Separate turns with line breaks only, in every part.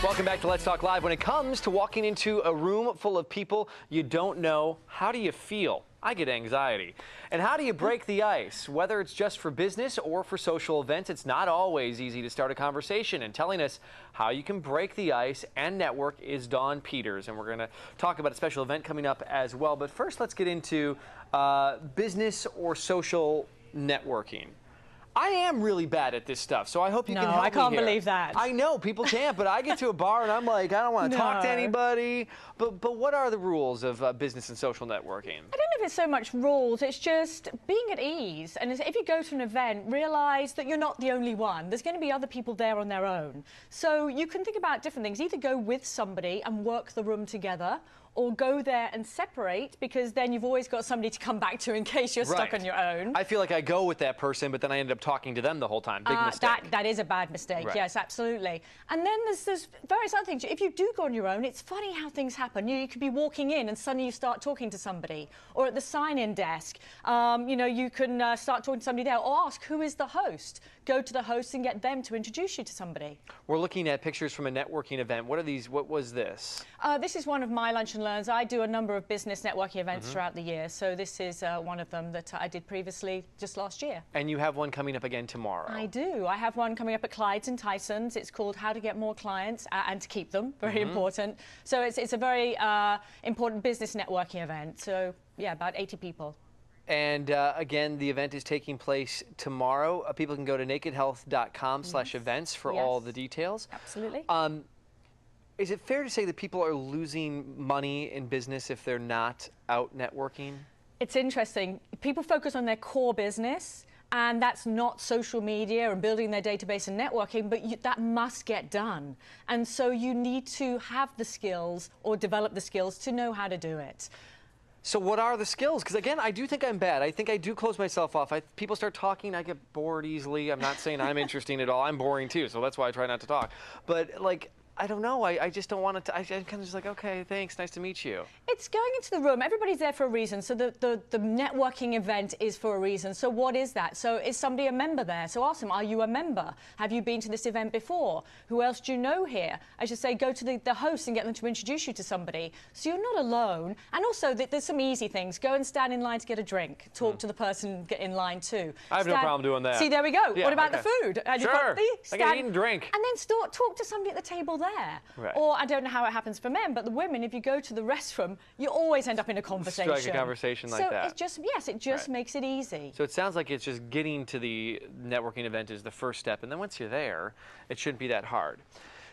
Welcome back to Let's Talk Live. When it comes to walking into a room full of people you don't know, how do you feel? I get anxiety. And how do you break the ice? Whether it's just for business or for social events, it's not always easy to start a conversation. And telling us how you can break the ice and network is Dawn Peters. And we're going to talk about a special event coming up as well. But first, let's get into business or social networking. I am really bad at this stuff, so I hope you can help me
I can't
here.
believe that.
I know, people can't, but I get to a bar and I'm like, I don't want to talk to anybody. But what are the rules of business and social networking?
I don't know if it's so much rules, it's just being at ease. And if you go to an event, realize that you're not the only one. There's going to be other people there on their own. So you can think about different things. Either go with somebody and work the room together, or go there and separate, because then you've always got somebody to come back to in case you're stuck on your own.
I feel like I go with that person, but then I end up talking to them the whole time. Big mistake.
That is a bad mistake, yes, absolutely. And then there's various other things. If you do go on your own, it's funny how things happen. You could be walking in and suddenly you start talking to somebody. Or at the sign-in desk, you know, you can start talking to somebody there, or ask, who is the host? Go to the host and get them to introduce you to somebody. We're
looking at pictures from a networking event. What are these? What was this?
This is one of my Lunch and Learns. I do a number of business networking events throughout the year, so this is one of them that I did previously just last year.
And you have one coming up again tomorrow.
I do. I have one coming up at Clyde's and Tyson's. It's called How to Get More Clients and to Keep Them. Very important. So it's a very important business networking event. So yeah, about 80 people.
And again, the event is taking place tomorrow. People can go to nakedhealth.com/events for all the details.
Absolutely.
Is it fair to say that people are losing money in business if they're not out networking?
It's interesting. People focus on their core business, and that's not social media and building their database and networking, but that must get done. And so you need to have the skills or develop the skills to know how to do it.
So what are the skills? Because again, I do think I'm bad. I think I do close myself off. People start talking, I get bored easily. I'm not saying I'm interesting at all. I'm boring too, so that's why I try not to talk. But like, I don't know. I just don't want to. I'm kind of just like, okay, thanks, nice to meet you. It's
going into the room. Everybody's there for a reason. So the networking event is for a reason. So what is that? So is somebody a member there? So ask them, are you a member? Have you been to this event before? Who else do you know here? I should say, go to the host and get them to introduce you to somebody. So you're not alone. And also, there's some easy things. Go and stand in line to get a drink. Talk to the person in line too.
I have no problem doing that.
See, there we go. What about the food?
Sure. I can eat and drink.
And then talk to somebody at the table there. Or I don't know how it happens for men, but the women, if you go to the restroom, you always end up in a conversation.
Strike a conversation like that.
So it just makes it easy.
So it sounds like it's just getting to the networking event is the first step, and then once you're there, it shouldn't be that hard.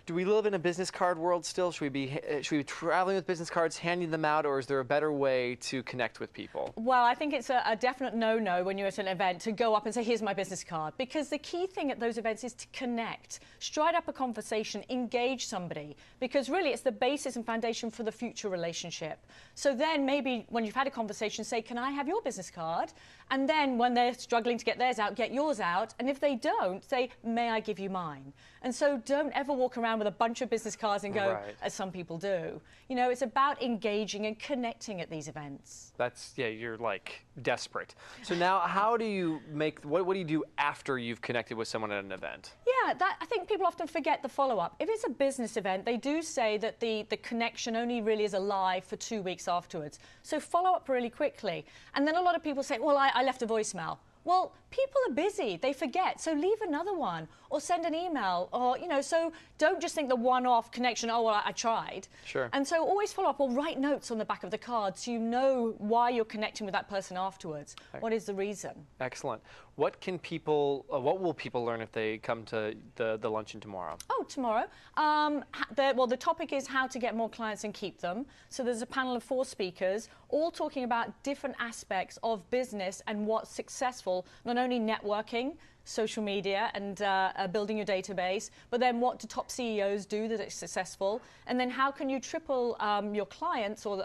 Do we live in a business card world still? Should we be traveling with business cards, handing them out, or is there a better way to connect with people?
Well, I think it's a definite no-no when you're at an event to go up and say, here's my business card. Because the key thing at those events is to connect, strike up a conversation, engage somebody. Because really, it's the basis and foundation for the future relationship. So then maybe when you've had a conversation, say, can I have your business card? And then when they're struggling to get theirs out, get yours out. And if they don't, say, may I give you mine? And so don't ever walk around with a bunch of business cards and go, as some people do. You know, it's about engaging and connecting at these events.
That's, yeah, you're like desperate. So now how do you make, what do you do after you've connected with someone at an event?
Yeah, I think people often forget the follow-up. If it's a business event, they do say that the connection only really is alive for 2 weeks afterwards. So follow up really quickly. And then a lot of people say, well, I left a voicemail. Well, people are busy, they forget, so leave another one or send an email, or, you know, so don't just think the one-off connection, oh, well, I tried.
Sure.
And so always follow up or write notes on the back of the card so you know why you're connecting with that person afterwards. What is the reason?
Excellent. What can people, what will people learn if they come to the luncheon tomorrow?
Oh, tomorrow? Well, the topic is how to get more clients and keep them. So there's a panel of 4 speakers, all talking about different aspects of business and what's successful, not only networking, social media and building your database, but then what do top CEOs do that are successful? And then how can you triple your clients or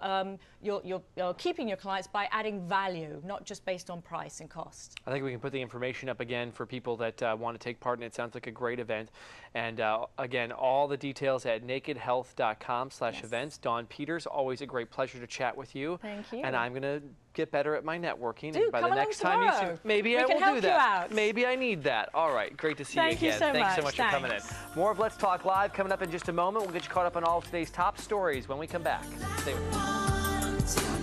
you're keeping your clients by adding value, not just based on price and cost?
I think we can put the information up again for people that want to take part in it. Sounds like a great event. And again, all the details at nakedhealth.com/events. Dawn Peters, always a great pleasure to chat with you.
Thank you.
And I'm going to get better at my networking.
Do,
and by
come
the
along
next time you
tomorrow.
see, maybe
We
I
can
will
help
do
you
that.
out.
Maybe I need that. All right, great to see
Thank
you
you
again.
so
Thanks so
much.
much for coming in.
Thanks.
More of Let's Talk Live coming up in just a moment. We'll get you caught up on all of today's top stories when we come back. Stay with us.